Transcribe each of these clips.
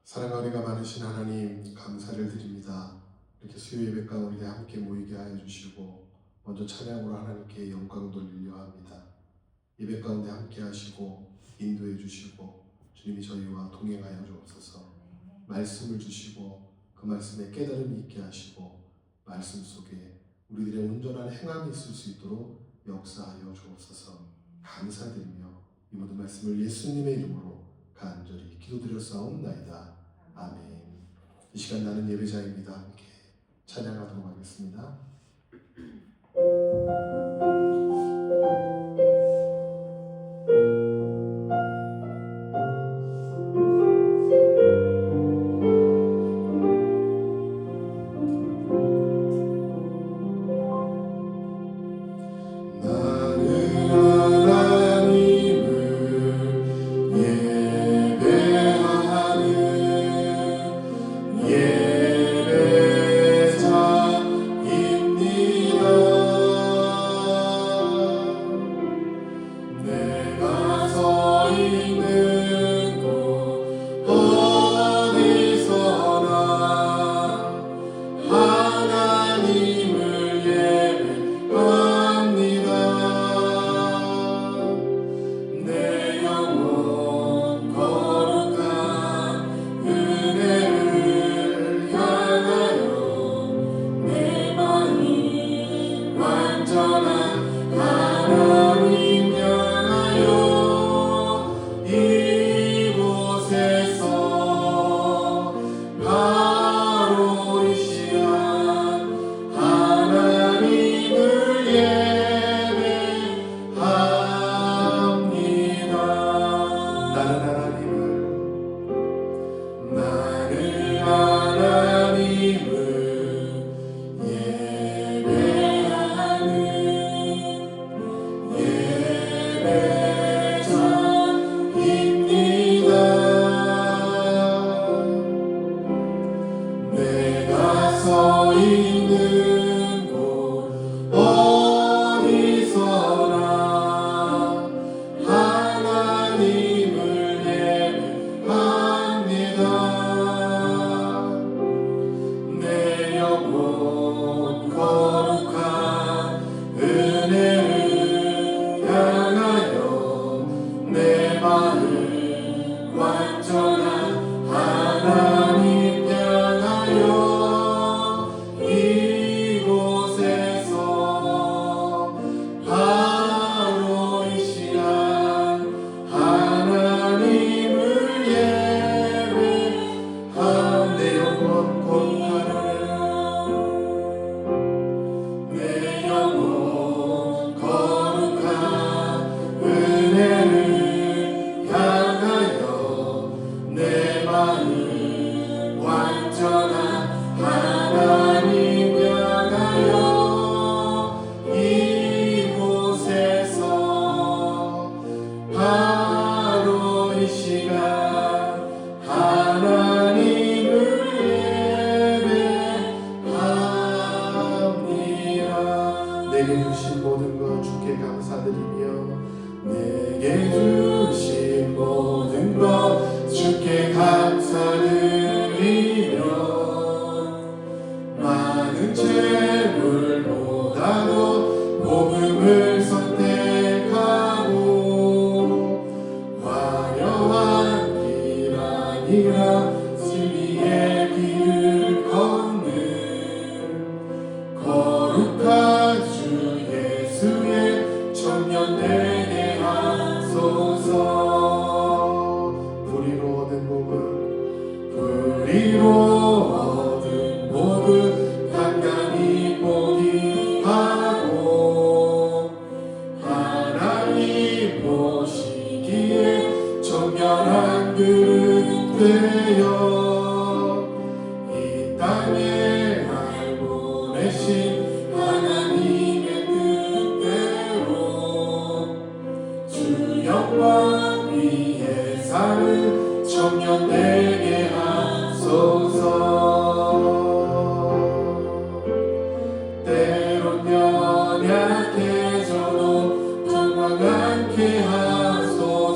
사랑과 은혜가 많으신 하나님 감사를 드립니다. 이렇게 수요 예배 가운데 함께 모이게 하여 주시고 먼저 찬양으로 하나님께 영광 돌리려 합니다. 예배 가운데 함께 하시고 인도해 주시고 주님이 저희와 동행하여 주옵소서. 말씀을 주시고 그 말씀에 깨달음이 있게 하시고 말씀 속에 우리들의 온전한 행함이 있을 수 있도록 역사하여 주옵소서. 감사드리며 이 모든 말씀을 예수님의 이름으로 간절히 기도드렸사옵나이다. 아멘. 이 시간 나는 예배자입니다. 함께 찬양하도록 하겠습니다.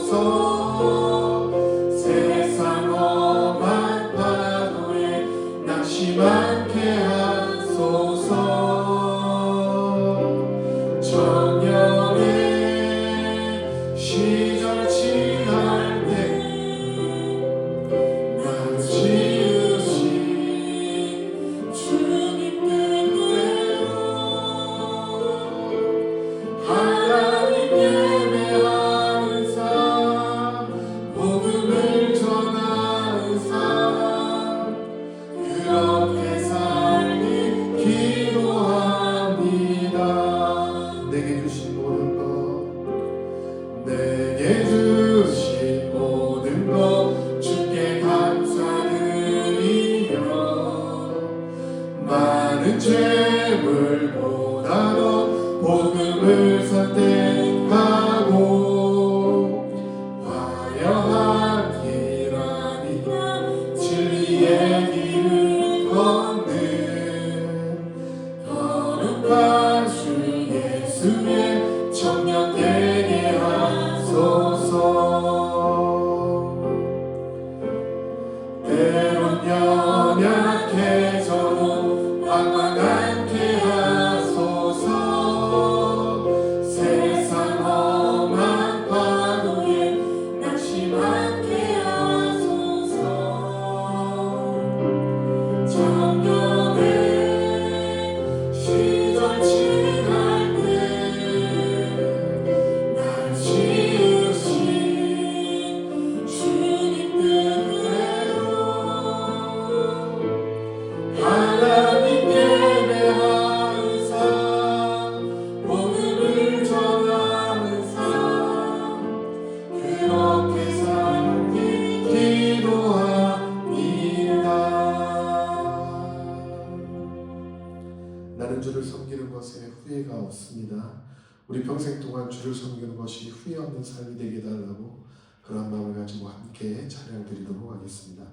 하소서. 세상 험한 없습니다. 우리 평생 동안 주를 섬기는 것이 후회 없는 삶이 되게 해달라고 그런 마음을 가지고 함께 찬양 드리도록 하겠습니다.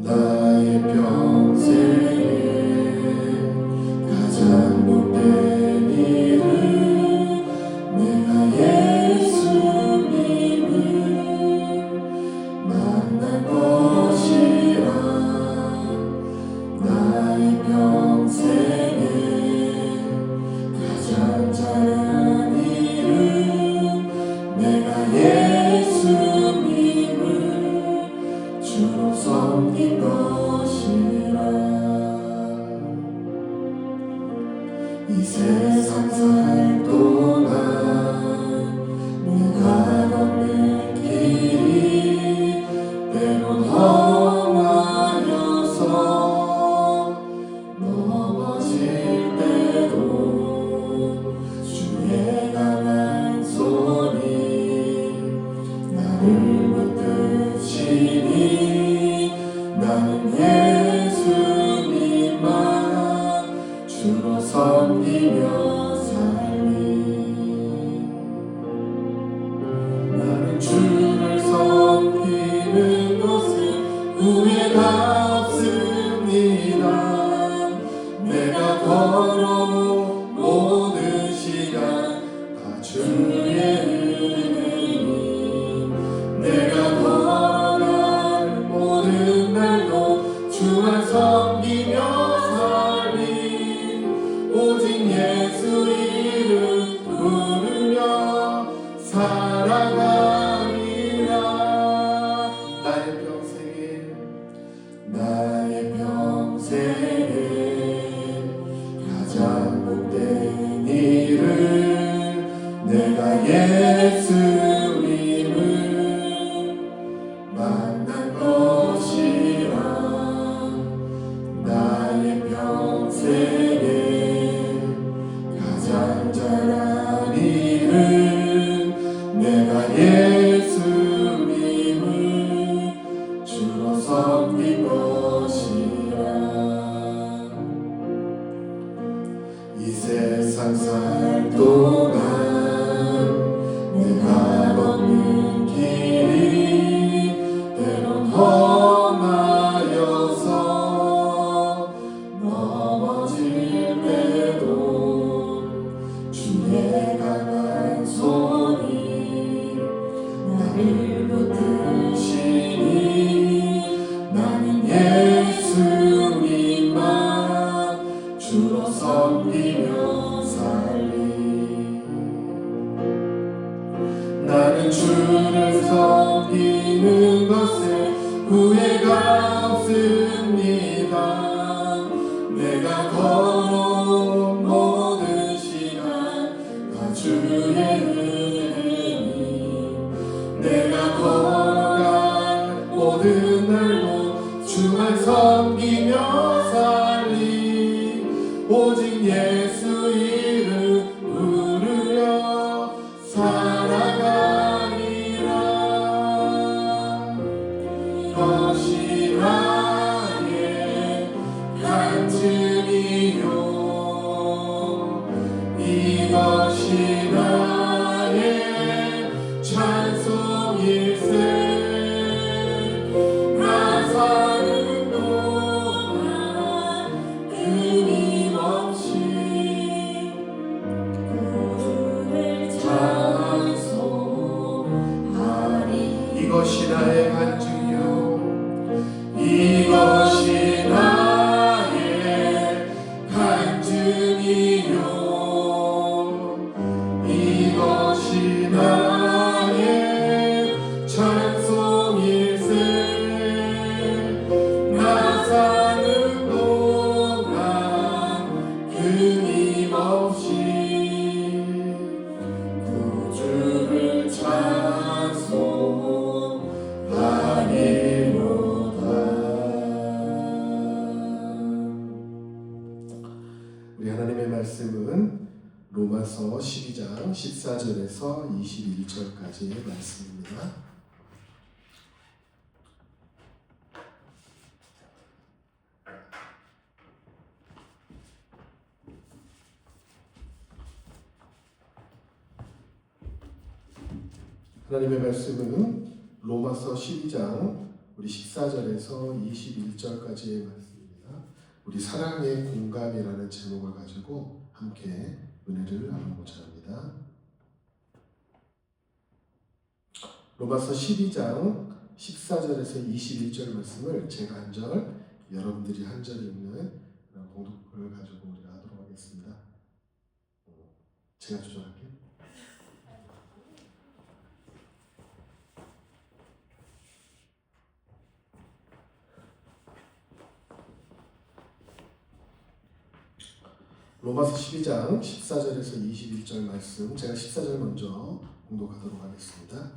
나의 평생에 가장 못된 일은 내가 예수님을 만난 것이라. 나의 평생에 가장 잘한 일은 내가 예수님을 주로 섬긴 것이라. 이 세상 살 동안 내가 걷는 길이 때론 험하여서 넘어질 때도 주의 강한 손이 나를 붙드시니 나는 예수님만 주로 섬기며 살리. 나는 주를 섬기는 것은 후회가 없습니다. 내가 걸어온 모든 시간 다 주의 은혜니. 내가 걸어갈 모든 날도 주만 섬기며 살리. 오직 예수 이름 부르며 살아가리라. 나의 평생에 가장 못된 일은 내가 예수님을 만난 것이라. 나의 평생에 가장 잘한 일은 내가 예수님을 주로 섬긴 것이라. 이 세상 살 동안 내가 걷는 길이 때론 험하여서 넘어질 때도 주의 강한 손이 나를 붙드시니 나는 예수님만 주로 섬기며 살리. 나는 주를 섬기는 것에 후회가 없습니다. 내가 걸어온 모든 시간 다 주의 은혜니. 내가 걸어갈 모든 날도 주만 섬기며 살리. 오직 예수 이름 부르며 살아가리라. 이것이 나의 간증이요, 이것이 나의 찬송일세. 나 사는 동안 끊임없이 구주를 찬송하리. 이것이 나의 간증이요, 이것이 나의 간증이요, 이것이 나의 찬송일세. 나 사는 동안 끊임없이 구주를 찬송하리로다. 우리 하나님의 말씀은 로마서 12장 14절에서 21절까지의 말씀입니다. 하나님의 말씀은 로마서 12장 우리 14절에서 21절까지의 말씀입니다. 우리 사랑의 공감이라는 제목을 가지고 함께 은혜를 나누고자 합니다. 로마서 12장 14절에서 21절 말씀을 제가 한 절, 여러분들이 한 절 읽는 공독을 가지고 우리가 하도록 하겠습니다. 제가 조절할게요. 로마서 12장 14절에서 21절 말씀, 제가 14절 먼저 공독하도록 하겠습니다.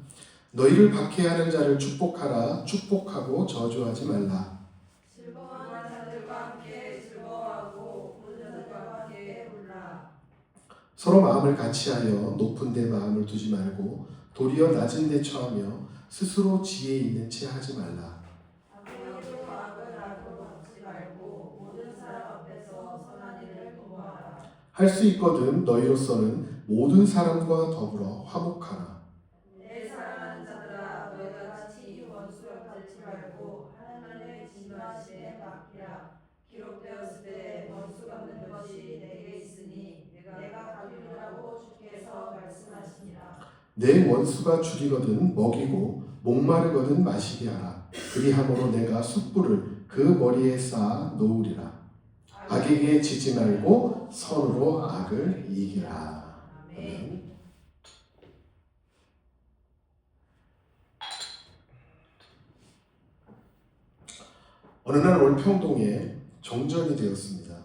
너희를 박해하는 자를 축복하라. 축복하고 저주하지 말라. 즐거워하는 자들과 함께 즐거워하고 우는 자들과 함께 울라. 서로 마음을 같이하여 높은 데 마음을 두지 말고 도리어 낮은 데 처하며 스스로 지혜 있는 채 하지 말라. 악으로 악을 갚지 말고 모든 사람 앞에서 선한 일을 도모하라. 할 수 있거든 너희로서는 모든 사람과 더불어 화목하라. 내 사랑하는 자들아, 너희가 같이 원수를 갚지 말고 하나님의 진노하심에 맡기라. 기록되었을 때 원수 갚는 것이 내게 있으니 내가 갚으리라고 주께서 말씀하시니라. 내 원수가 죽이거든 먹이고 목마르거든 마시게 하라. 그리함으로 내가 숯불을 그 머리에 쌓아 놓으리라. 악에게 지지 말고 선으로 악을 이기라. 아멘. 어느 날 올평동에 정전이 되었습니다.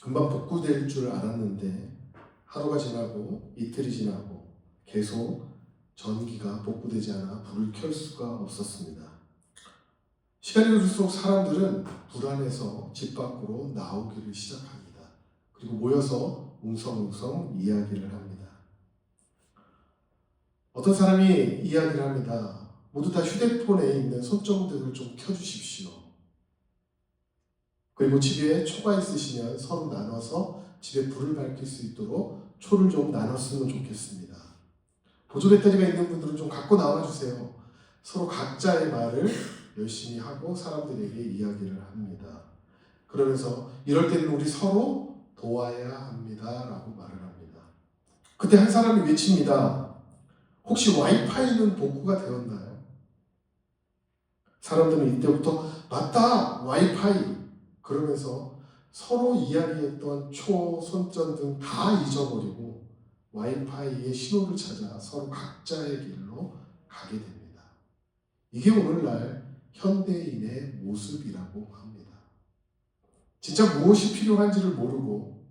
금방 복구될 줄 알았는데 하루가 지나고 이틀이 지나고 계속 전기가 복구되지 않아 불을 켤 수가 없었습니다. 시간이 흐를수록 사람들은 불안해서 집 밖으로 나오기를 시작합니다. 그리고 모여서 웅성웅성 이야기를 합니다. 어떤 사람이 이야기를 합니다. 모두 다 휴대폰에 있는 손전등을 좀 켜주십시오. 그리고 집에 초가 있으시면 서로 나눠서 집에 불을 밝힐 수 있도록 초를 좀 나눴으면 좋겠습니다. 보조 배터리가 있는 분들은 좀 갖고 나와주세요. 서로 각자의 말을 열심히 하고 사람들에게 이야기를 합니다. 그러면서 이럴 때는 우리 서로 도와야 합니다 라고 말을 합니다. 그때 한 사람이 외칩니다. 혹시 와이파이는 복구가 되었나요? 사람들은 이때부터 맞다! 와이파이! 그러면서 서로 이야기했던 초, 손전등 다 잊어버리고 와이파이의 신호를 찾아 서로 각자의 길로 가게 됩니다. 이게 오늘날 현대인의 모습이라고 합니다. 진짜 무엇이 필요한지를 모르고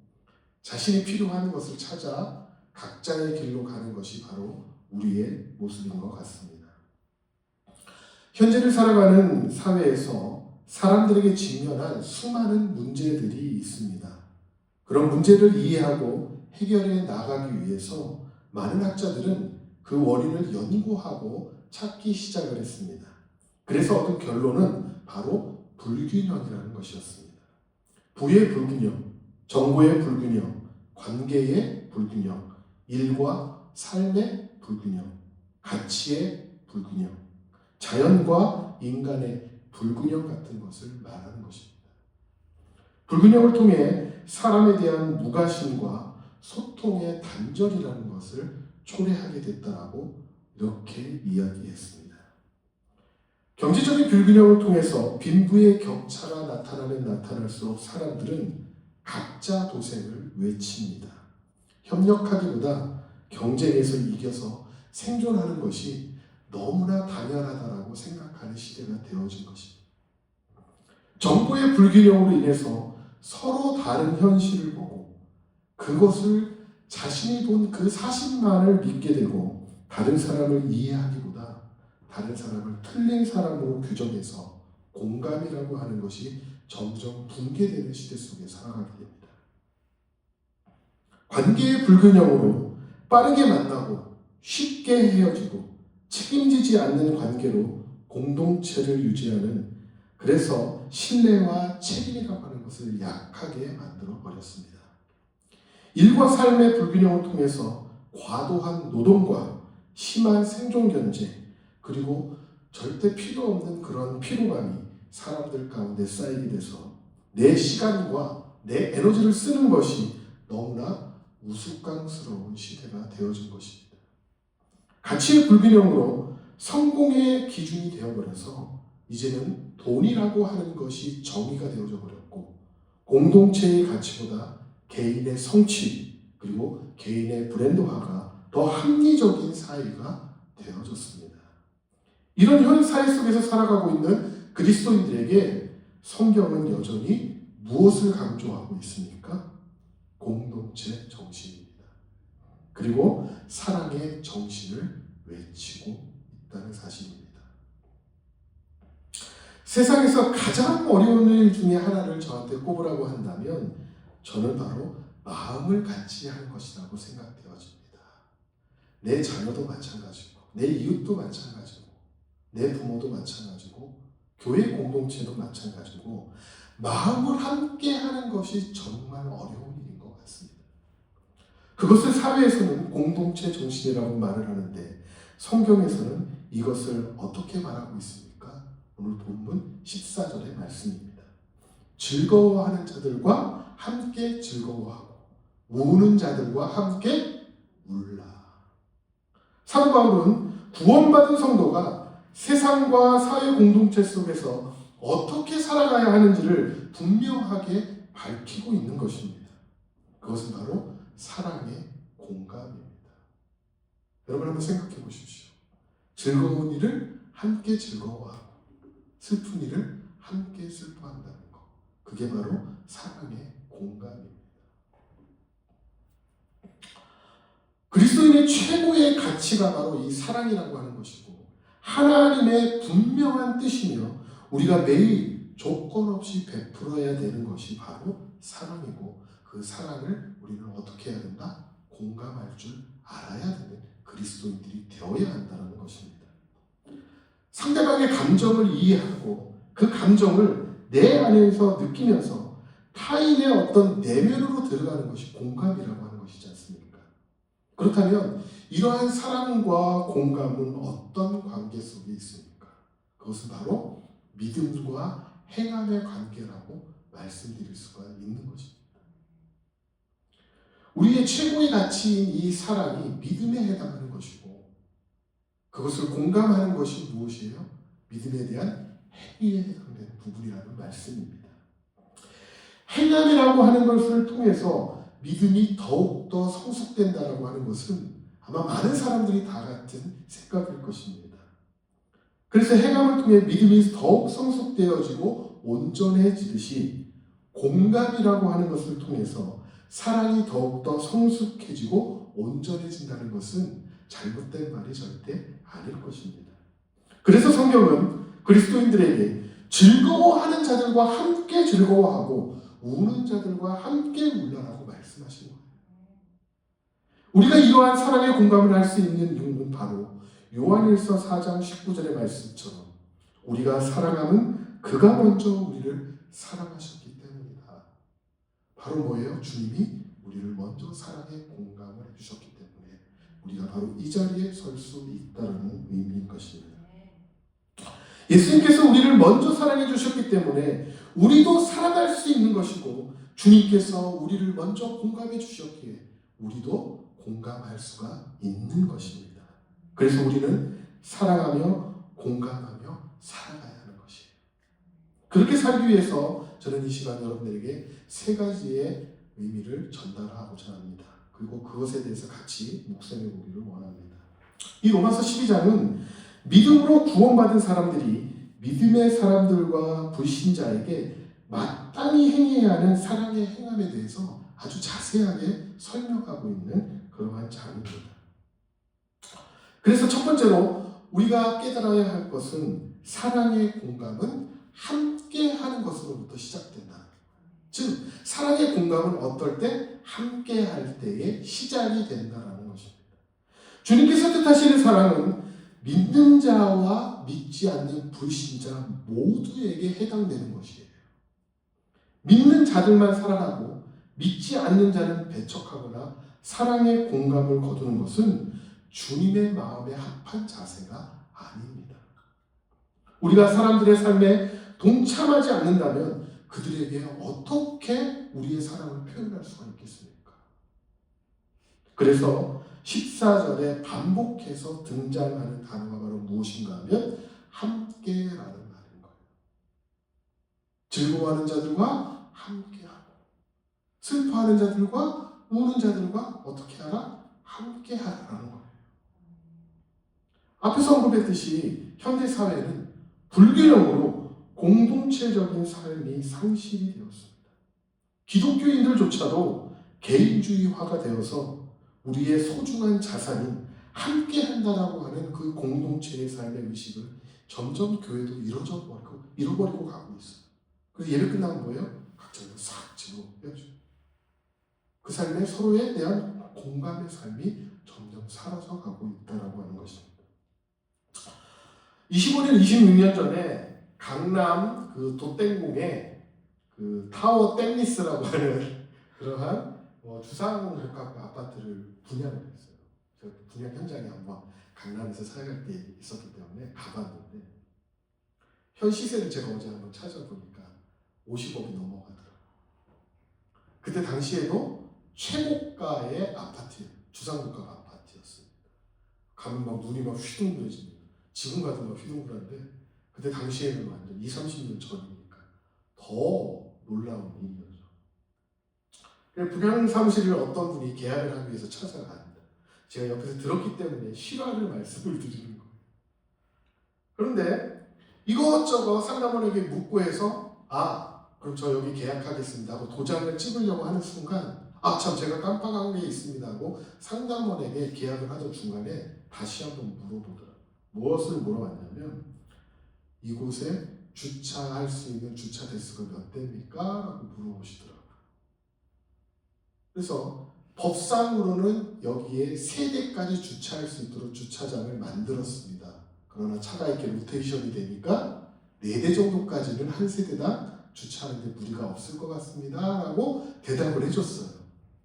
자신이 필요한 것을 찾아 각자의 길로 가는 것이 바로 우리의 모습인 것 같습니다. 현재를 살아가는 사회에서 사람들에게 직면한 수많은 문제들이 있습니다. 그런 문제를 이해하고 해결해 나가기 위해서 많은 학자들은 그 원인을 연구하고 찾기 시작을 했습니다. 그래서 얻은 결론은 바로 불균형이라는 것이었습니다. 부의 불균형, 정보의 불균형, 관계의 불균형, 일과 삶의 불균형, 가치의 불균형, 자연과 인간의 불균형 같은 것을 말하는 것입니다. 불균형을 통해 사람에 대한 무관심과 소통의 단절이라는 것을 초래하게 됐다라고 이렇게 이야기했습니다. 경제적인 불균형을 통해서 빈부의 격차가 나타나면 나타날수록 사람들은 각자 도생을 외칩니다. 협력하기보다 경쟁에서 이겨서 생존하는 것이 너무나 당연하다라고 생각하는 시대가 되어진 것입니다. 정보의 불균형으로 인해서 서로 다른 현실을 보고 그것을 자신이 본 그 사실만을 믿게 되고 다른 사람을 이해하기보다 다른 사람을 틀린 사람으로 규정해서 공감이라고 하는 것이 점점 붕괴되는 시대 속에 살아가게 됩니다. 관계의 불균형으로 빠르게 만나고 쉽게 헤어지고 책임지지 않는 관계로 공동체를 유지하는, 그래서 신뢰와 책임이라고 하는 것을 약하게 만들어 버렸습니다. 일과 삶의 불균형을 통해서 과도한 노동과 심한 생존 견제, 그리고 절대 필요 없는 그런 피로감이 사람들 가운데 쌓이게 돼서 내 시간과 내 에너지를 쓰는 것이 너무나 우스꽝스러운 시대가 되어진 것입니다. 가치의 불균형으로 성공의 기준이 되어버려서 이제는 돈이라고 하는 것이 정의가 되어져 버렸고, 공동체의 가치보다 개인의 성취 그리고 개인의 브랜드화가 더 합리적인 사회가 되어졌습니다. 이런 현 사회 속에서 살아가고 있는 그리스도인들에게 성경은 여전히 무엇을 강조하고 있습니까? 공동체 정신입니다. 그리고 사랑의 정신을 외치고 있다는 사실입니다. 세상에서 가장 어려운 일 중에 하나를 저한테 꼽으라고 한다면 저는 바로 마음을 같이 하는 것이라고 생각되어집니다. 내 자녀도 마찬가지고, 내 이웃도 마찬가지고, 내 부모도 마찬가지고, 교회 공동체도 마찬가지고, 마음을 함께 하는 것이 정말 어려운 일인 것 같습니다. 그것을 사회에서는 공동체 정신이라고 말을 하는데 성경에서는 이것을 어떻게 말하고 있습니까? 오늘 본문 14절의 말씀입니다. 즐거워하는 자들과 함께 즐거워하고 우는 자들과 함께 울라. 사도 바울은 구원받은 성도가 세상과 사회 공동체 속에서 어떻게 살아가야 하는지를 분명하게 밝히고 있는 것입니다. 그것은 바로 사랑의 공감입니다. 여러분 한번 생각해 보십시오. 즐거운 일을 함께 즐거워하고 슬픈 일을 함께 슬퍼한다는 것, 그게 바로 사랑의 공감입니다. 그리스도인의 최고의 가치가 바로 이 사랑이라고 하는 것이고, 하나님의 분명한 뜻이며 우리가 매일 조건 없이 베풀어야 되는 것이 바로 사랑이고, 그 사랑을 우리는 어떻게 해야 된다? 공감할 줄 알아야 되는 그리스도인들이 되어야 한다는 것입니다. 상대방의 감정을 이해하고 그 감정을 내 안에서 느끼면서 타인의 어떤 내면으로 들어가는 것이 공감이라고 하는 것이지 않습니까? 그렇다면 이러한 사랑과 공감은 어떤 관계 속에 있습니까? 그것은 바로 믿음과 행함의 관계라고 말씀드릴 수가 있는 것입니다. 우리의 최고의 가치인 이 사랑이 믿음에 해당하는 것이고, 그것을 공감하는 것이 무엇이에요? 믿음에 대한 행위에 해당되는 부분이라는 말씀입니다. 행함이라고 하는 것을 통해서 믿음이 더욱더 성숙된다라고 하는 것은 아마 많은 사람들이 다 같은 생각일 것입니다. 그래서 행함을 통해 믿음이 더욱 성숙되어지고 온전해지듯이 공감이라고 하는 것을 통해서 사랑이 더욱더 성숙해지고 온전해진다는 것은 잘못된 말이 절대 아닐 것입니다. 그래서 성경은 그리스도인들에게 즐거워하는 자들과 함께 즐거워하고 우는 자들과 함께 울라라고 말씀하신 거예요. 우리가 이러한 사랑의 공감을 할 수 있는 이유는 바로 요한일서 4장 19절의 말씀처럼 우리가 사랑함은 그가 먼저 우리를 사랑하셨기 때문이다. 바로 뭐예요? 주님이 우리를 먼저 사랑의 공감을 해주셨기 때문에 우리가 바로 이 자리에 설 수 있다는 의미인 것입니다. 예수님께서 우리를 먼저 사랑해 주셨기 때문에 우리도 사랑할 수 있는 것이고, 주님께서 우리를 먼저 공감해 주셨기에 우리도 공감할 수가 있는 것입니다. 그래서 우리는 사랑하며 공감하며 살아가야 하는 것이에요. 그렇게 살기 위해서 저는 이 시간 여러분들에게 세 가지의 의미를 전달하고자 합니다. 그리고 그것에 대해서 같이 묵상해 보기를 원합니다. 이 로마서 12장은 믿음으로 구원받은 사람들이 믿음의 사람들과 불신자에게 마땅히 행해야 하는 사랑의 행함에 대해서 아주 자세하게 설명하고 있는 그러한 장입니다. 그래서 첫 번째로 우리가 깨달아야 할 것은 사랑의 공감은 함께 하는 것으로부터 시작된다. 즉 사랑의 공감은 어떨 때? 함께 할 때의 시작이 된다라는 것입니다. 주님께서 뜻하시는 사랑은 믿는 자와 믿지 않는 불신자 모두에게 해당되는 것이에요. 믿는 자들만 사랑하고 믿지 않는 자는 배척하거나 사랑의 공감을 거두는 것은 주님의 마음에 합한 자세가 아닙니다. 우리가 사람들의 삶에 동참하지 않는다면 그들에게 어떻게 우리의 사랑을 표현할 수가 있겠습니까? 그래서 14절에 반복해서 등장하는 단어가 바로 무엇인가 하면 함께라는 말인 거예요. 즐거워하는 자들과 함께하고 슬퍼하는 자들과 우는 자들과 어떻게 하라? 함께하라는 거예요. 앞에서 언급했듯이 현대사회는 불균형으로 공동체적인 삶이 상실이 되었습니다. 기독교인들조차도 개인주의화가 되어서 우리의 소중한 자산인 함께한다라고 하는 그 공동체의 삶의 의식을 점점 교회도 잃어버리고 가고 있어요. 그래서 예배 끝나면 뭐예요? 각자 싹 집어 빼죠. 그 삶에 서로에 대한 공감의 삶이 점점 사라져 가고 있다라고 하는 것입니다. 25년, 26년 전에 강남 그 도땡공에 그 타워 땡리스라고 하는 그러한 주상복합 아파트를 분양을 했어요. 제가 분양 현장에 한번 강남에서 살아갈 때 있었기 때문에 가봤는데 현 시세를 제가 어제 한번 찾아보니까 50억이 넘어가더라고요. 그때 당시에도 최고가의 아파트예요. 주상복합 아파트였습니다. 가면 막 눈이 막 휘둥그레집니다. 지금 가도 막 휘둥그레한데 그때 당시에는 완전 20-30년 전이니까 더 놀라운 일이었죠. 분양 사무실을 어떤 분이 계약을 하기 위해서 찾아갔는데 제가 옆에서 들었기 때문에 실화를 말씀을 드리는 거예요. 그런데 이것저것 상담원에게 묻고 해서 그럼 저 여기 계약하겠습니다 하고 도장을 찍으려고 하는 순간 참 제가 깜빡한 게 있습니다 하고 상담원에게 계약을 하던 중간에 다시 한번 물어보더라고요. 무엇을 물어봤냐면 이곳에 주차할 수 있는 주차 대수가 몇 대입니까? 라고 물어보시더라고요. 그래서 법상으로는 여기에 3대까지 주차할 수 있도록 주차장을 만들었습니다. 그러나 차가 이렇게 로테이션이 되니까 4대 정도까지는 한 세대당 주차하는데 무리가 없을 것 같습니다 라고 대답을 해줬어요.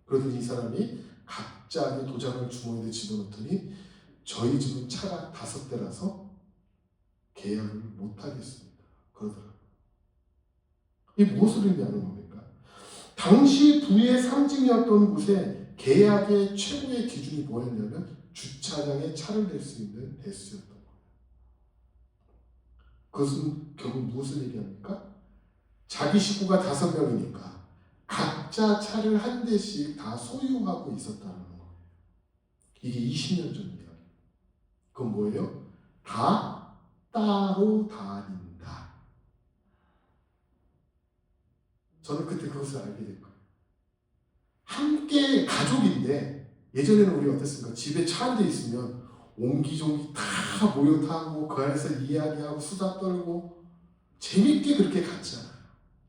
그러더니 이 사람이 갑자기 도장을 주머니에 집어넣더니 저희 집은 차가 5대라서 계약을 못하겠습니다 그러더라고요. 이게 무엇을 의미하는 겁니까? 당시 부의 상징이었던 곳에 계약의 최고의 기준이 뭐였냐면 주차장에 차를 댈 수 있는 대수였던 거예요. 그것은 결국 무엇을 얘기합니까? 자기 식구가 5명이니까 각자 차를 한 대씩 다 소유하고 있었다는 거예요. 이게 20년 전 이야기. 그건 뭐예요? 다 따로 다닌다. 저는 그때 그것을 알게 된 거예요. 함께 가족인데 예전에는 우리 어땠습니까? 집에 차 한 대 있으면 옹기종기 다 모여 타고 그 안에서 이야기하고 수다 떨고 재밌게 그렇게 갔잖아요.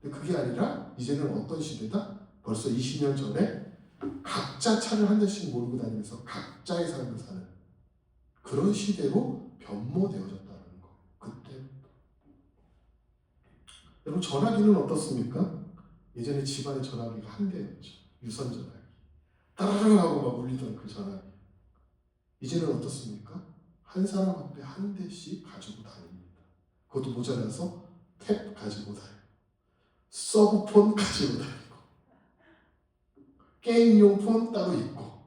근데 그게 아니라 이제는 어떤 시대다? 벌써 20년 전에 각자 차를 한 대씩 몰고 다니면서 각자의 삶을 사는 그런 시대로 변모되어졌다는 거. 그때부터. 여러분 전화기는 어떻습니까? 예전에 집안에 전화기가 한 대였죠. 유선 전화기. 따라랑 하고 막 울리던 그 전화기. 이제는 어떻습니까? 한 사람 앞에 한 대씩 가지고 다닙니다. 그것도 모자라서 탭 가지고 다니고 서브폰 가지고 다니고 게임용 폰 따로 있고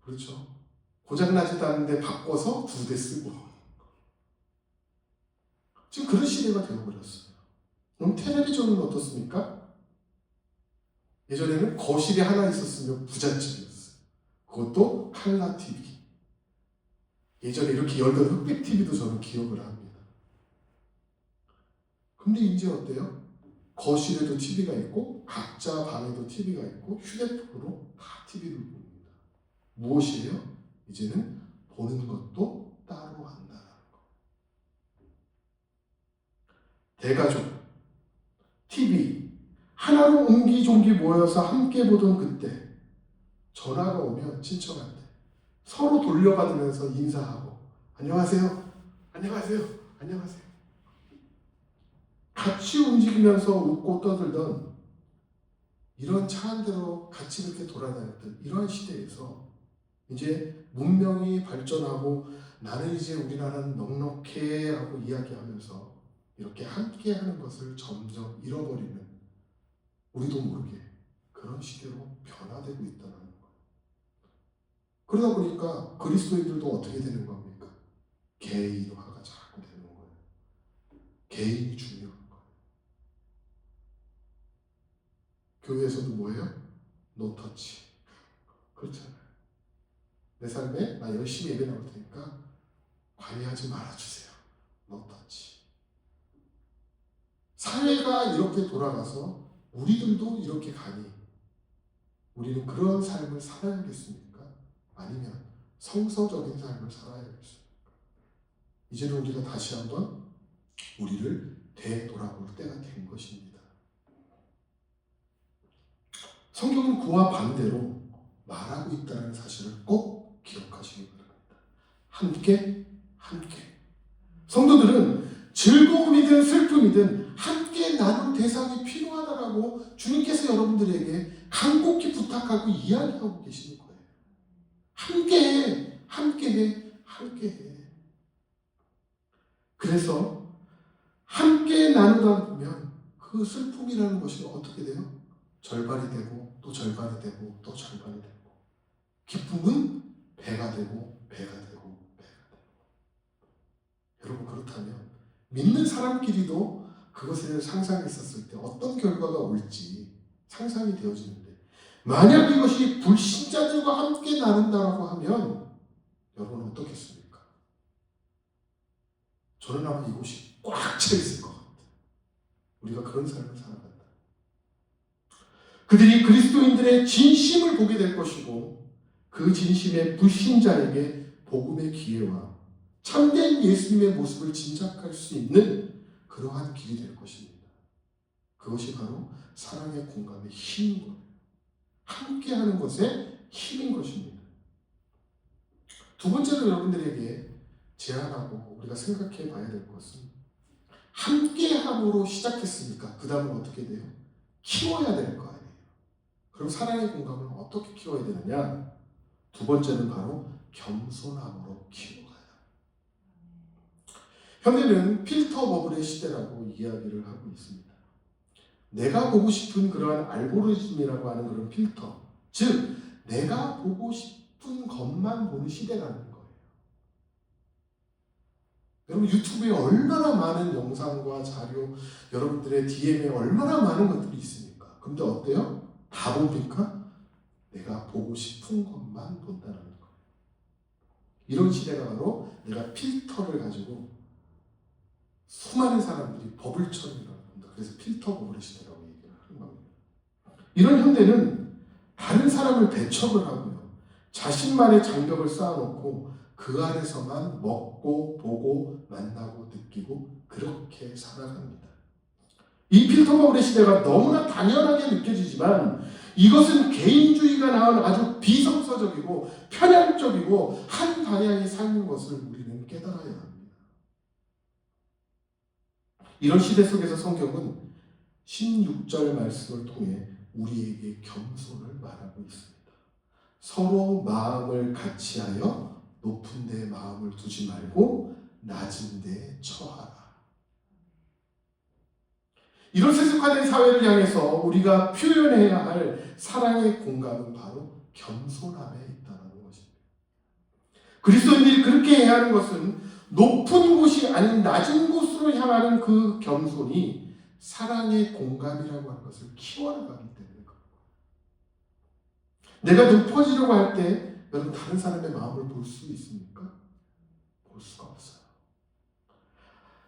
그렇죠? 고장나지도 않는데 바꿔서 2대 쓰고 지금 그런 시대가 되어버렸어요. 그럼 텔레비전은 어떻습니까? 예전에는 거실에 하나 있었으면 부잣집이었어요. 그것도 칼라 TV. 예전에 이렇게 열던 흑백 TV도 저는 기억을 합니다. 근데 이제 어때요? 거실에도 TV가 있고 각자 방에도 TV가 있고 휴대폰으로 다 TV를 봅니다. 무엇이에요? 이제는 보는 것도 따로 한다는 거. 대가족, TV 하나로 옹기종기 모여서 함께 보던 그때 전화가 오면 친척한테 서로 돌려받으면서 인사하고 안녕하세요, 안녕하세요, 안녕하세요. 같이 움직이면서 웃고 떠들던 이런 차 한 대로 같이 이렇게 돌아다녔던 이러한 시대에서 이제 문명이 발전하고 나는 이제 우리나라는 넉넉해 하고 이야기하면서 이렇게 함께 하는 것을 점점 잃어버리는 우리도 모르게 그런 시대로 변화되고 있다는 거예요. 그러다 보니까 그리스도인들도 어떻게 되는 겁니까? 개인화가 자꾸 되는 거예요. 개인이 중요한 거예요. 교회에서도 뭐예요? 노터치. 그렇잖아요. 내 삶에 나 열심히 예배 나올 테니까 관여하지 말아주세요. 노터치. 사회가 이렇게 돌아가서 우리들도 이렇게 가니 우리는 그런 삶을 살아야겠습니까? 아니면 성서적인 삶을 살아야겠습니까? 이제는 우리가 다시 한번 우리를 되돌아볼 때가 된 것입니다. 성경은 그와 반대로 말하고 있다는 사실을 꼭 기억하시기 바랍니다. 함께. 성도들은 즐거움이든 슬픔이든 함께 나눌 대상이 필요하다라고 주님께서 여러분들에게 간곡히 부탁하고 이야기하고 계시는 거예요. 함께해. 그래서 함께 나누다 보면 그 슬픔이라는 것이 어떻게 돼요? 절반이 되고 또 절반이 되고 또 절반이 되고 기쁨은 배가 되고 배가 되고 배가 되고. 여러분, 그렇다면 믿는 사람끼리도 그것을 상상했었을 때 어떤 결과가 올지 상상이 되어지는데, 만약 이것이 불신자들과 함께 나눈다라고 하면 여러분은 어떻겠습니까? 저는 아마 이곳이 꽉 차 있을 것 같아요. 우리가 그런 삶을 살아간다. 그들이 그리스도인들의 진심을 보게 될 것이고 그 진심의 불신자에게 복음의 기회와 참된 예수님의 모습을 짐작할 수 있는 그러한 길이 될 것입니다. 그것이 바로 사랑의 공감의 힘인 거예요. 함께하는 것의 힘인 것입니다. 두 번째로 여러분들에게 제안하고 우리가 생각해 봐야 될 것은, 함께함으로 시작했으니까 그 다음은 어떻게 돼요? 키워야 될 거 아니에요. 그럼 사랑의 공감을 어떻게 키워야 되느냐? 두 번째는 바로 겸손함으로 키워가야. 현대는 필터 버블의 시대라고 이야기를 하고 있습니다. 내가 보고 싶은 그러한 알고리즘이라고 하는 그런 필터, 즉 내가 보고 싶은 것만 보는 시대라는 거예요. 여러분, 유튜브에 얼마나 많은 영상과 자료, 여러분들의 DM에 얼마나 많은 것들이 있습니까? 근데 어때요? 다 봅니까? 내가 보고 싶은 것만 본다는 거예요. 이런 시대가 바로 내가 필터를 가지고 수많은 사람들이 버블처럼이라고 합니다. 그래서 필터 버블의 시대라고 얘기를 하는 겁니다. 이런 현대는 다른 사람을 배척을 하고요, 자신만의 장벽을 쌓아놓고 그 안에서만 먹고 보고 만나고 느끼고 그렇게 살아갑니다. 이 필터 버블의 시대가 너무나 당연하게 느껴지지만 이것은 개인주의가 낳은 아주 비성서적이고 편향적이고 한 방향의 삶인 것을 우리는 깨달아야 합니다. 이런 시대 속에서 성경은 16절 말씀을 통해 우리에게 겸손을 말하고 있습니다. 서로 마음을 같이하여 높은 데 마음을 두지 말고 낮은 데 처하라. 이런 세속화된 사회를 향해서 우리가 표현해야 할 사랑의 공감은 바로 겸손함에 있다는 것입니다. 그리스도인들이 그렇게 해야 하는 것은 높은 곳이 아닌 낮은 곳으로 향하는 그 겸손이 사랑의 공감이라고 하는 것을 키워나가기 때문에 그런 거예요. 내가 높아지려고 할 때 여러분, 다른 사람의 마음을 볼 수 있습니까? 볼 수가 없어요.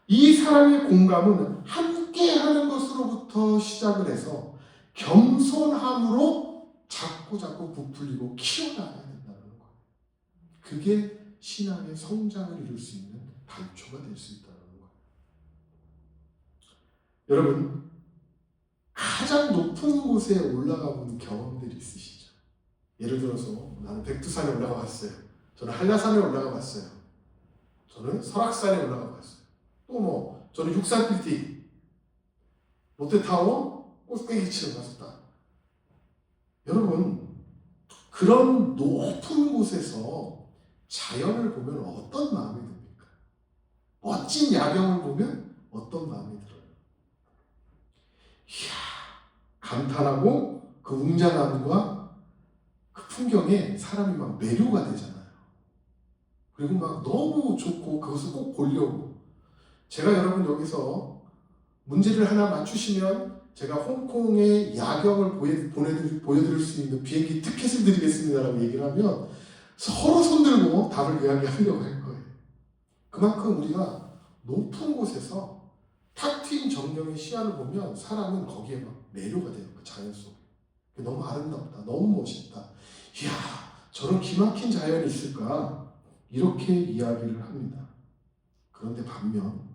이 사랑의 공감은 함께하는 것으로부터 시작을 해서 겸손함으로 자꾸 부풀리고 키워나가야 된다는 거예요. 그게 신앙의 성장을 이룰 수 있는 단초가 될 수 있다는 거예요. 여러분, 가장 높은 곳에 올라가 본 경험들이 있으시죠? 예를 들어서 나는 백두산에 올라가 봤어요. 저는 한라산에 올라가 봤어요. 저는 설악산에 올라가 봤어요. 또 뭐 저는 육산 빌딩, 롯데타워 꼭대기층 갔었다. 여러분, 그런 높은 곳에서 자연을 보면 어떤 마음이 듭니까? 멋진 야경을 보면 어떤 마음이 들어요? 이야, 감탄하고 그 웅장함과 그 풍경에 사람이 막 매료가 되잖아요. 그리고 막 너무 좋고 그것을 꼭 보려고. 제가 여러분 여기서 문제를 하나 맞추시면 제가 홍콩의 야경을 보여드릴 수 있는 비행기 티켓을 드리겠습니다라고 얘기를 하면 서로 손들고 답을 이야기하려고 할 거예요. 그만큼 우리가 높은 곳에서 탁 트인 정령의 시야를 보면 사람은 거기에 막 매료가 돼요. 그 자연 속에. 너무 아름답다. 너무 멋있다. 이야, 저런 기막힌 자연이 있을까? 이렇게 이야기를 합니다. 그런데 반면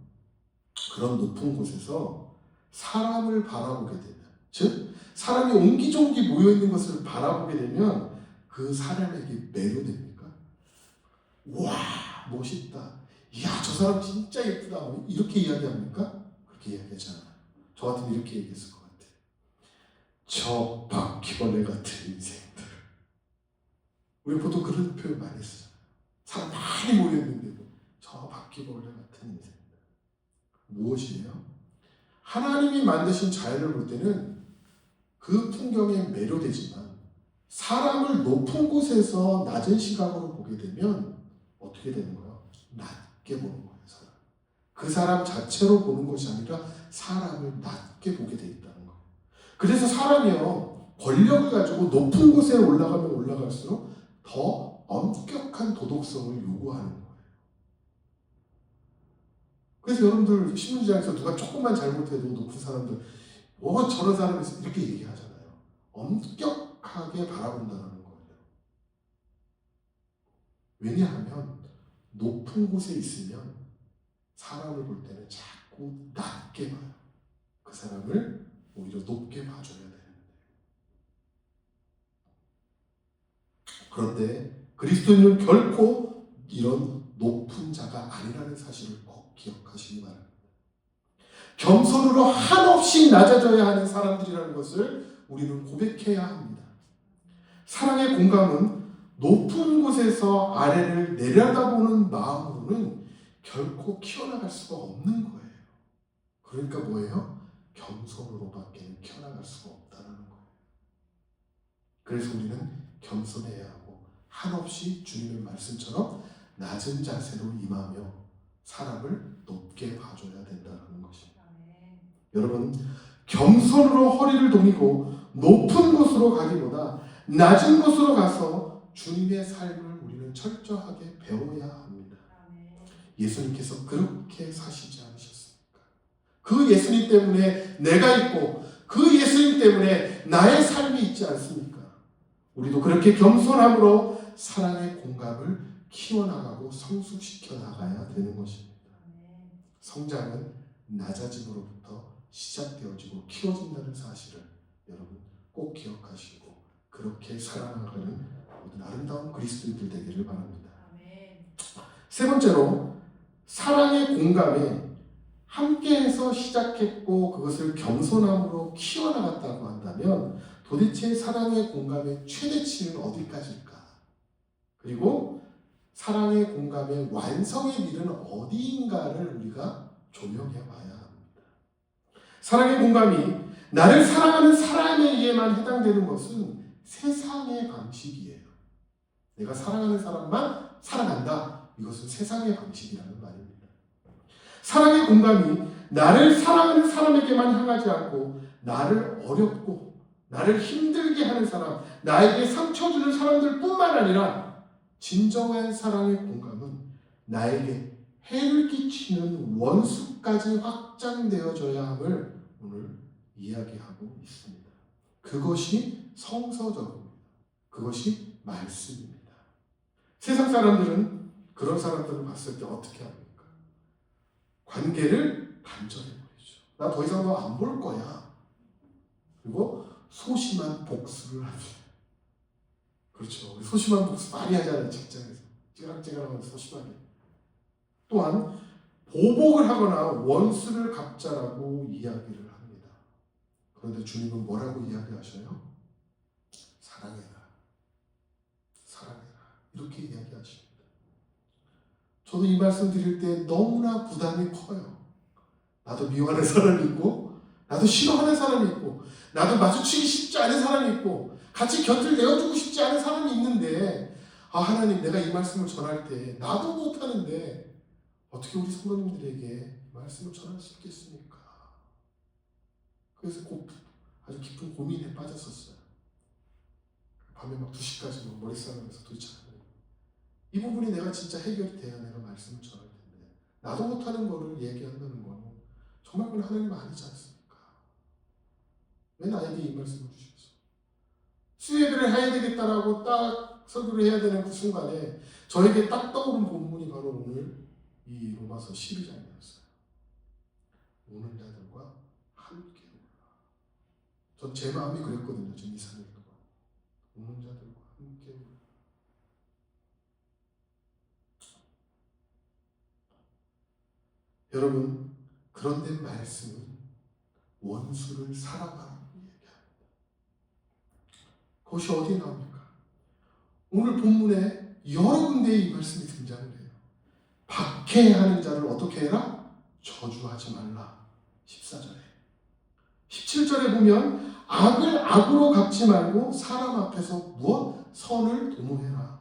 그런 높은 곳에서 사람을 바라보게 되면, 즉 사람이 옹기종기 모여있는 것을 바라보게 되면 그 사람에게 매료됩니까? 와, 멋있다. 이야, 저 사람 진짜 예쁘다. 이렇게 이야기합니까? 그렇게 이야기하지 않아요. 저 같으면 이렇게 얘기했을 것 같아요. 저 바퀴벌레 같은 인생들. 우리 보통 그런 표현 많이 쓰잖아요. 사람 많이 모여있는데도 저 바퀴벌레 같은 인생들. 무엇이에요? 하나님이 만드신 자연을 볼 때는 그 풍경에 매료되지만 사람을 높은 곳에서 낮은 시각으로 보게 되면 어떻게 되는 거예요? 낮게 보는 거예요. 사람. 그 사람 자체로 보는 것이 아니라 사람을 낮게 보게 돼 있다는 거예요. 그래서 사람이요, 권력을 가지고 높은 곳에 올라가면 올라갈수록 더 엄격한 도덕성을 요구하는 거예요. 그래서 여러분들 신문지장에서 누가 조금만 잘못해도 높은 사람들 저런 사람이 있어 이렇게 얘기하잖아요. 엄격하게 바라본다는 거예요. 왜냐하면 높은 곳에 있으면 사람을 볼 때는 자꾸 낮게 봐요. 그 사람을 오히려 높게 봐줘야 되는데. 그런데 그리스도인은 결코 이런 높은 자가 아니라는 사실을 꼭 기억하시기 바랍니다. 겸손으로 한없이 낮아져야 하는 사람들이라는 것을 우리는 고백해야 합니다. 사랑의 공감은 높은 곳에서 아래를 내려다보는 마음으로는 결코 키워나갈 수가 없는 거예요. 그러니까 뭐예요? 겸손으로밖에 키워나갈 수가 없다는 거예요. 그래서 우리는 겸손해야 하고 한없이 주님의 말씀처럼 낮은 자세로 임하며 사람을 높게 봐줘야 된다는 것입니다. 여러분, 겸손으로 허리를 동이고 높은 곳으로 가기보다 낮은 곳으로 가서 주님의 삶을 우리는 철저하게 배워야 합니다. 예수님께서 그렇게 사시지 않으셨습니까? 그 예수님 때문에 내가 있고 그 예수님 때문에 나의 삶이 있지 않습니까? 우리도 그렇게 겸손함으로 사랑의 공감을 키워나가고 성숙시켜 나가야 되는 것입니다. 성장은 낮아짐으로부터 시작되어지고 키워진다는 사실을 여러분 꼭 기억하시고 그렇게 살아나가는 모든 아름다운 그리스도인들 되기를 바랍니다. 세 번째로 사랑의 공감에 함께해서 시작했고 그것을 겸손함으로 키워나갔다고 한다면 도대체 사랑의 공감의 최대치는 어디까지일까? 그리고 사랑의 공감의 완성의 길은 어디인가를 우리가 조명해 봐야 합니다. 사랑의 공감이 나를 사랑하는 사람에게만 해당되는 것은 세상의 방식이에요. 내가 사랑하는 사람만 사랑한다. 이것은 세상의 방식이라는 말입니다. 사랑의 공감이 나를 사랑하는 사람에게만 향하지 않고 나를 어렵고 나를 힘들게 하는 사람, 나에게 상처 주는 사람들 뿐만 아니라 진정한 사랑의 공감은 나에게 해를 끼치는 원수까지 확장되어져야 함을 오늘 이야기하고 있습니다. 그것이 성서적입니다. 그것이 말씀입니다. 세상 사람들은 그런 사람들을 봤을 때 어떻게 합니까? 관계를 단절해버리죠. 나 더 이상 너 안 볼 거야. 그리고 소심한 복수를 합니다. 그렇죠. 우리 소심한 복수 많이 하잖아요. 직장에서 찌랑찌랑하면서 소심하게. 또한 보복을 하거나 원수를 갚자라고 이야기를 합니다. 그런데 주님은 뭐라고 이야기하셔요? 사랑해라. 사랑해라. 이렇게 이야기하십니다. 저도 이 말씀 드릴 때 너무나 부담이 커요. 나도 미워하는 사람이 있고, 나도 싫어하는 사람이 있고, 나도 마주치기 쉽지 않은 사람이 있고, 같이 곁을 내어주고 싶지 않은 사람이 있는데, 하나님, 내가 이 말씀을 전할 때 나도 못하는데 어떻게 우리 성도님들에게 말씀을 전할 수 있겠습니까? 그래서 아주 깊은 고민에 빠졌었어요. 밤에 막 2시까지 막 머리 싸면서 도대체 이 부분이 내가 진짜 해결이 돼야 내가 말씀을 전할 텐데, 나도 못하는 거를 얘기한다는 거는 정말 그건 하나님 아니지 않습니까? 왜 나에게 이 말씀을 주셨어? 수예배를 해야 되겠다라고 딱 설교를 해야 되는 그 순간에 저에게 딱 떠오른 본문이 바로 오늘 이 로마서 12장이었어요. 오는 자들과 함께 오라. 전 제 마음이 그랬거든요. 지금 2, 3일 동안. 오는 자들과 함께 오라. 여러분, 그런데 말씀은 원수를 사랑하라고 얘기합니다. 그것이 어디에 나옵니까? 오늘 본문에 여러 군데에 이 말씀이 등장을 해요. 박해하는 자를 어떻게 해라? 저주하지 말라. 14절에. 17절에 보면 악을 악으로 갚지 말고 사람 앞에서 무엇? 선을 도모해라.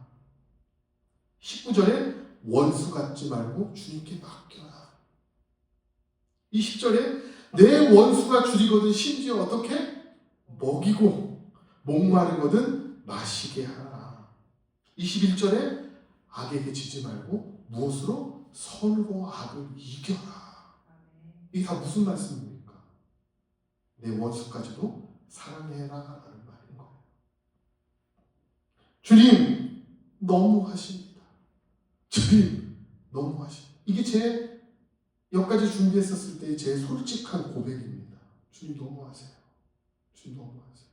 19절에 원수 갖지 말고 주님께 맡겨라. 20절에 내 원수가 줄이거든 심지어 어떻게? 먹이고 목마르거든 마시게 하라. 21절에 악에게 지지 말고 무엇으로? 선으로 악을 이겨라. 이게 다 무슨 말씀입니까? 내 원수까지도 사랑해라 라는 말인 거예요. 주님 너무하십니다. 주님 너무하십니다. 이게 제 여기까지 준비했었을 때 제 솔직한 고백입니다. 주님 너무하세요. 주님 너무하세요.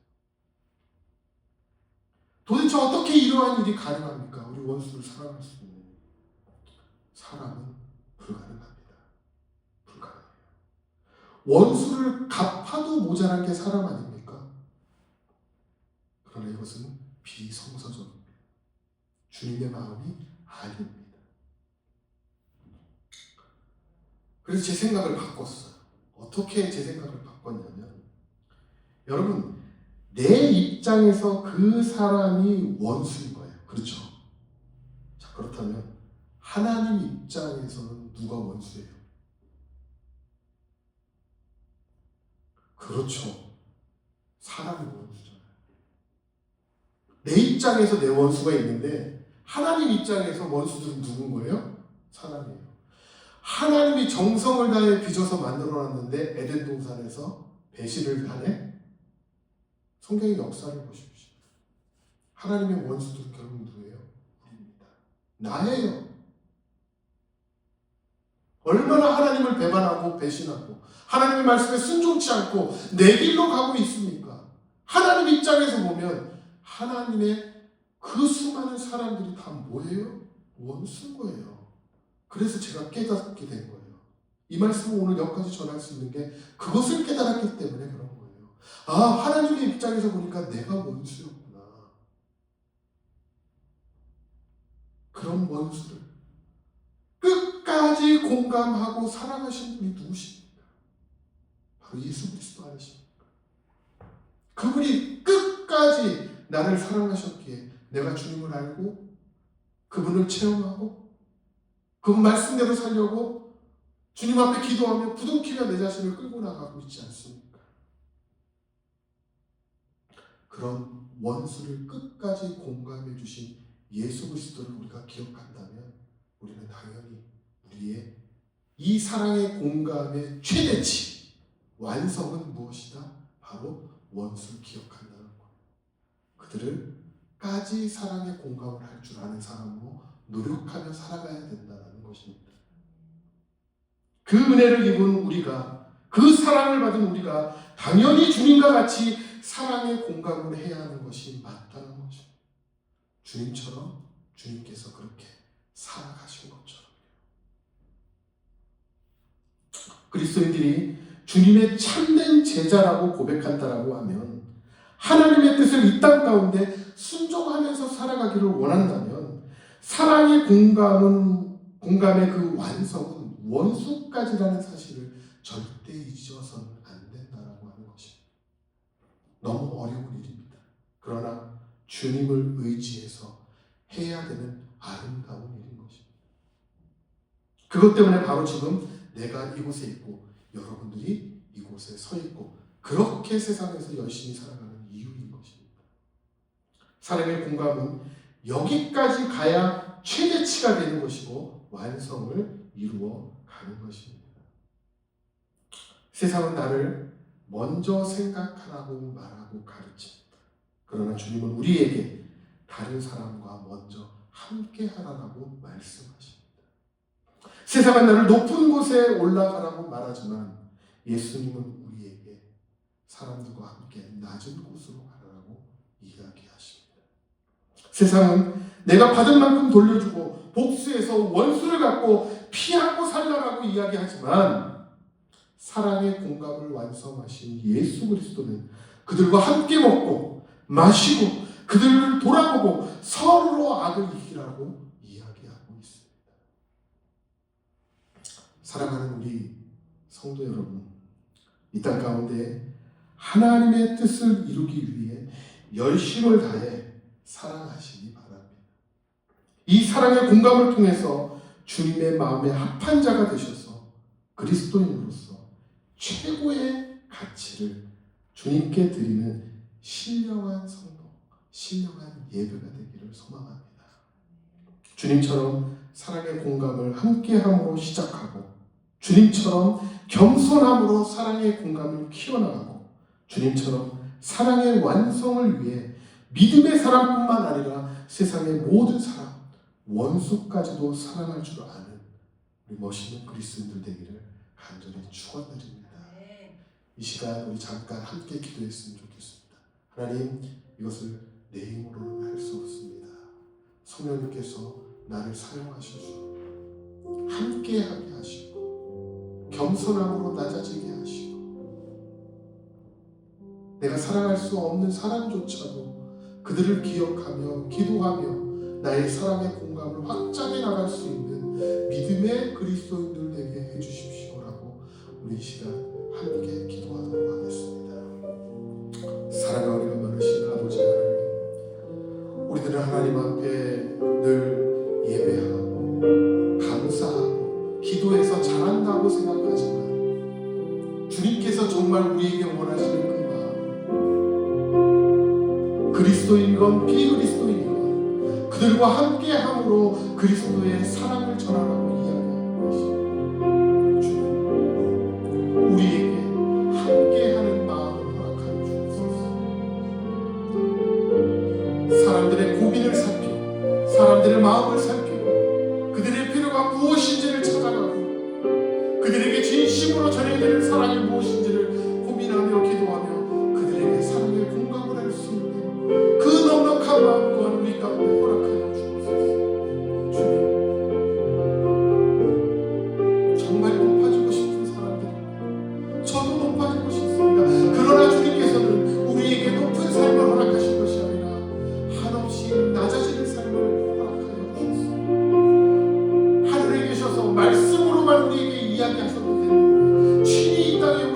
도대체 어떻게 이러한 일이 가능합니까? 우리 원수를 사랑할 수 있는 사람은 불가능합니다. 불가능해요. 원수를 갚아도 모자란 게 사람 아닙니까? 그러나 이것은 비성서적입니다. 주님의 마음이 아닙니다. 그래서 제 생각을 바꿨어요. 어떻게 제 생각을 바꿨냐면, 여러분, 내 입장에서 그 사람이 원수인 거예요. 그렇죠? 자, 그렇다면 하나님 입장에서는 누가 원수예요? 그렇죠. 사람이 원수잖아요. 내 입장에서 내 원수가 있는데 하나님 입장에서 원수들은 누군 거예요? 사람이에요. 하나님이 정성을 다해 빚어서 만들어놨는데 에덴 동산에서 배신을 하네? 성경의 역사를 보십시오. 하나님의 원수들 결국 누구예요? 우리입니다. 나예요. 얼마나 하나님을 배반하고 배신하고 하나님의 말씀에 순종치 않고 내 길로 가고 있습니까? 하나님 입장에서 보면 하나님의 그 수많은 사람들이 다 뭐예요? 원수인 거예요. 그래서 제가 깨닫게 된 거예요. 이 말씀을 오늘 여기까지 전할 수 있는 게 그것을 깨달았기 때문에 그런 거예요. 하나님의 입장에서 보니까 내가 원수였구나. 그런 원수를 끝까지 공감하고 사랑하신 분이 누구십니까? 바로 예수 그리스도 아니십니까? 그분이 끝까지 나를 사랑하셨기에 내가 주님을 알고 그분을 체험하고 그분 말씀대로 살려고 주님 앞에 기도하며 부둥키며 내 자신을 끌고 나가고 있지 않습니까? 그런 원수를 끝까지 공감해 주신 예수 그리스도를 우리가 기억한다면 우리는 당연히 우리의 이 사랑의 공감의 최대치 완성은 무엇이다? 바로 원수를 기억한다는 거예요. 그들을 까지 사랑의 공감을 할 줄 아는 사람으로 노력하며 살아가야 된다는 것입니다. 그 은혜를 입은 우리가, 그 사랑을 받은 우리가 당연히 주님과 같이 사랑의 공감을 해야 하는 것이 맞다는 것입니다. 주님처럼 주님께서 그렇게 살아가신 것처럼 그리스도인들이 주님의 참된 제자라고 고백한다라고 하면 하나님의 뜻을 이 땅 가운데 순종하면서 살아가기를 원한다면 사랑의 공감의 그 완성은 원수까지라는 사실을 절대 잊어서는 안 된다라고 하는 것입니다. 너무 어려운 일입니다. 그러나 주님을 의지해서 해야 되는 아름다운 일인 것입니다. 그것 때문에 바로 지금 내가 이곳에 있고 여러분들이 이곳에 서 있고 그렇게 세상에서 열심히 살아가는 이유인 것입니다. 사랑의 공감은 여기까지 가야 최대치가 되는 것이고 완성을 이루어 가는 것입니다. 세상은 나를 먼저 생각하라고 말하고 가르칩니다. 그러나 주님은 우리에게 다른 사람과 먼저 함께 하라고 말씀하십니다. 세상은 나를 높은 곳에 올라가라고 말하지만 예수님은 우리에게 사람들과 함께 낮은 곳으로 가라고 이야기하십니다. 세상은 내가 받은 만큼 돌려주고 복수해서 원수를 갚고 피하고 살라라고 이야기하지만 사랑의 공감을 완성하신 예수 그리스도는 그들과 함께 먹고 마시고 그들을 돌아보고 서로 악을 이기라고 이야기하고 있습니다. 사랑하는 우리 성도 여러분, 이 땅 가운데 하나님의 뜻을 이루기 위해 열심을 다해 사랑하시기 바랍니다. 이 사랑의 공감을 통해서 주님의 마음에 합한 자가 되셔서 그리스도인으로서 최고의 가치를 주님께 드리는 신령한 성도, 신령한 예배가 되기를 소망합니다. 주님처럼 사랑의 공감을 함께함으로 시작하고 주님처럼 겸손함으로 사랑의 공감을 키워나가고 주님처럼 사랑의 완성을 위해 믿음의 사람뿐만 아니라 세상의 모든 사람, 원수까지도 사랑할 줄 아는 우리 멋있는 그리스도인들 되기를 간절히 축원드립니다. 이 시간 우리 잠깐 함께 기도했으면 좋겠습니다. 하나님, 이것을 내 힘으로는 할 수 없습니다. 성령님께서 나를 사용하실 수 함께하게 하시고 겸손함으로 낮아지게 하시고 내가 사랑할 수 없는 사람조차도 그들을 기억하며 기도하며 나의 사랑의 공감을 확장해 나갈 수 있는 믿음의 그리스도인들 되게 해주십시오라고 우리 이 시간 함께 기도하도록 하겠습니다. 사랑과 은혜가 많으신 아버지 하나님, 우리들은 하나님 앞에 늘 예배하고 감사하고 기도해서 잘한다고 생각하지만 주님께서 정말 우리에게 원하시는 그 마음, 그리스도인건 비그리스도인건 그들과 함께함으로 그리스도의 사랑을 전하라고 이야기하는 것입니다. 주님, 우리에게 함께하는 마음을 허락하여 주옵소서. 사람들의 고민을 살피고 사람들의 마음을 살피고 그들의 필요가 무엇인지를 찾아가고 그들에게 진심으로 전해야 되는 사랑이 무엇인지를 고민하며 기도하며 그들에게 사랑의 공감을 할 수 있는 그 넉넉한 마음 또한 우리 가운데 허락하여 주옵소서. 주님, 정말 높아지고 싶은 사람들입니다. 저도 높아지고 싶습니다. 그러나 주님께서는 우리에게 높은 삶을 허락하신 것이 아니라 한없이 낮아지는 삶을 허락하여 주셨습니다. 하늘에 계셔서 말씀으로만 우리에게 이야기하셔도 되는데 친히 이 땅에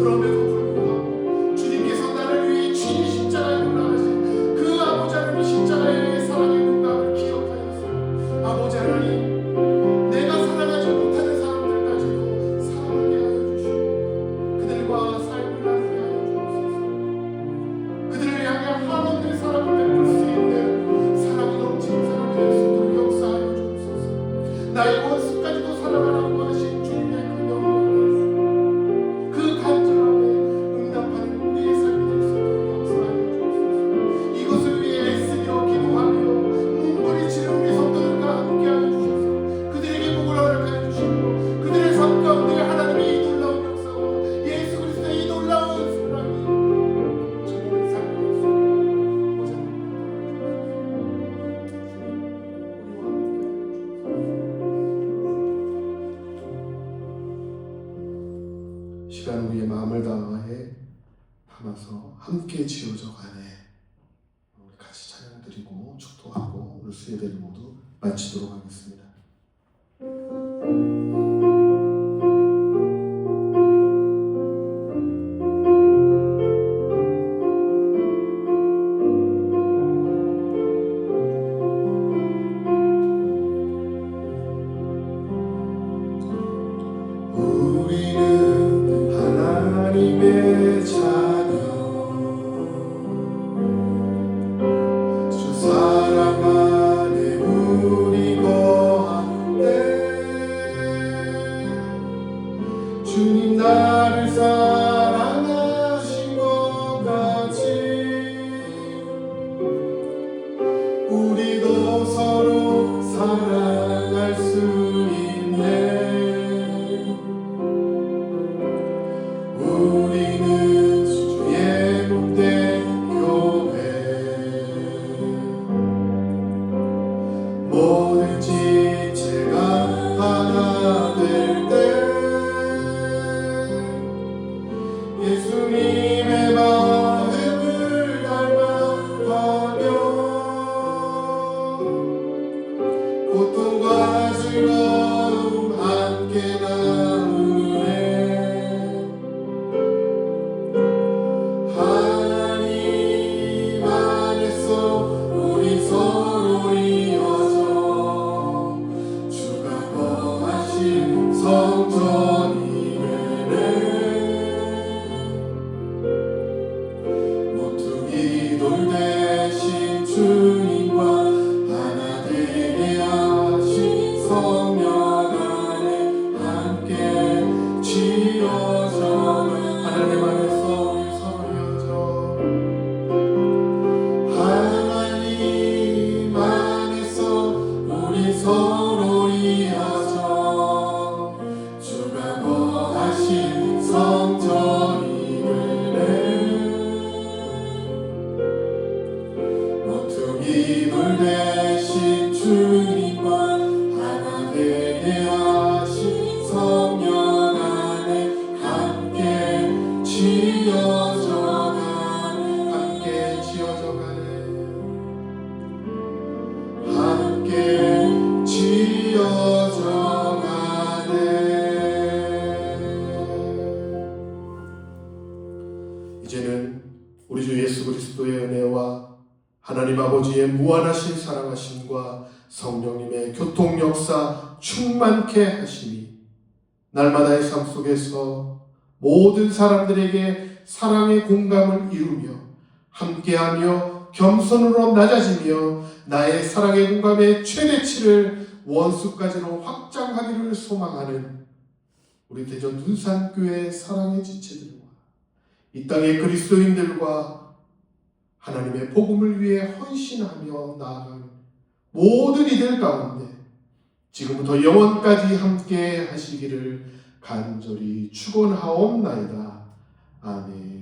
그럼에도 불구하고 주님께서 나를 위해 친히 십자가에 올라가신 그 아버지 하나님 십자가의 사랑의 공감을 기억하였어요. 아버지 하나님, 내가 사랑하지 못하는 사람들까지도 사랑하게 하여 주시고 그들과 삶을 나누게 하여 주옵소서. 그들을 향해 한없는 사랑을 베풀 수 있는 사랑이 넘치는 사람이 될 수 있도록 역사하여 주옵소서. 나의 원수까지도 사랑하라고 하신 주님의 그 명령을 그 간절함에 응답하는 우리의 삶이 될 수 있도록 역사하여 주옵소서. 이것을 위해 애쓰며 기도하며 몸부림치는 우리 성도들과 함께하여 주셔서 그들에게 복을 허락하여 주시고 그들의 삶 가운데 하나님의 이 놀라운 역사와 예수 그리스도의 이 놀라운 사랑이 저들의 삶이 될 수 있도록 보좌 시간 우리의 마음을 다해 담아서 함께 지어져 가네. 우리 같이 찬양 드리고 축도하고 오늘 수요예배를 모두 마치도록 하겠습니다. 우리는 하나님의 자녀, 주 사랑 안에 우리 거하네. 주님 나를 사랑하신 것 같이 우리도 서로 사랑할 수 있네. 우리는 주의 몸된 교회, 모든 지체가 하나 될 때 예수님의 마음을 닮아가며 고통과 즐거움 함께 나누네. 하나님 안에서 우리 서로 이어져 주가 거하신 성전이 되네. 모퉁이 돌 대신 주님과 하나 되게 하신 성령 안에 함께 지어져 하나님 안에서 우리 서로 이어져 하나님 안에서 우리 서로 이어져 주가 거하신 성전이 되네. 모퉁이 돌 대신 주님과 하나 되게 하신 성령 안에 함께 지어져 가네. 함께 지어져 가네. 함께 지어져 가네. 이제는 우리 주 예수 그리스도의 은혜와 하나님 아버지의 무한하신 사랑하심과 성령님의 교통 역사 충만케 하심이 날마다의 삶 속에서 모든 사람들에게 사랑의 공감을 이루며 함께하며 겸손으로 낮아지며 나의 사랑의 공감의 최대치를 원수까지로 확장하기를 소망하는 우리 대전 눈산교회 사랑의 지체들과 이 땅의 그리스도인들과 하나님의 복음을 위해 헌신하며 나아가는 모든 이들 가운데 지금부터 영원까지 함께 하시기를 간절히 축원하옵나이다. 아멘.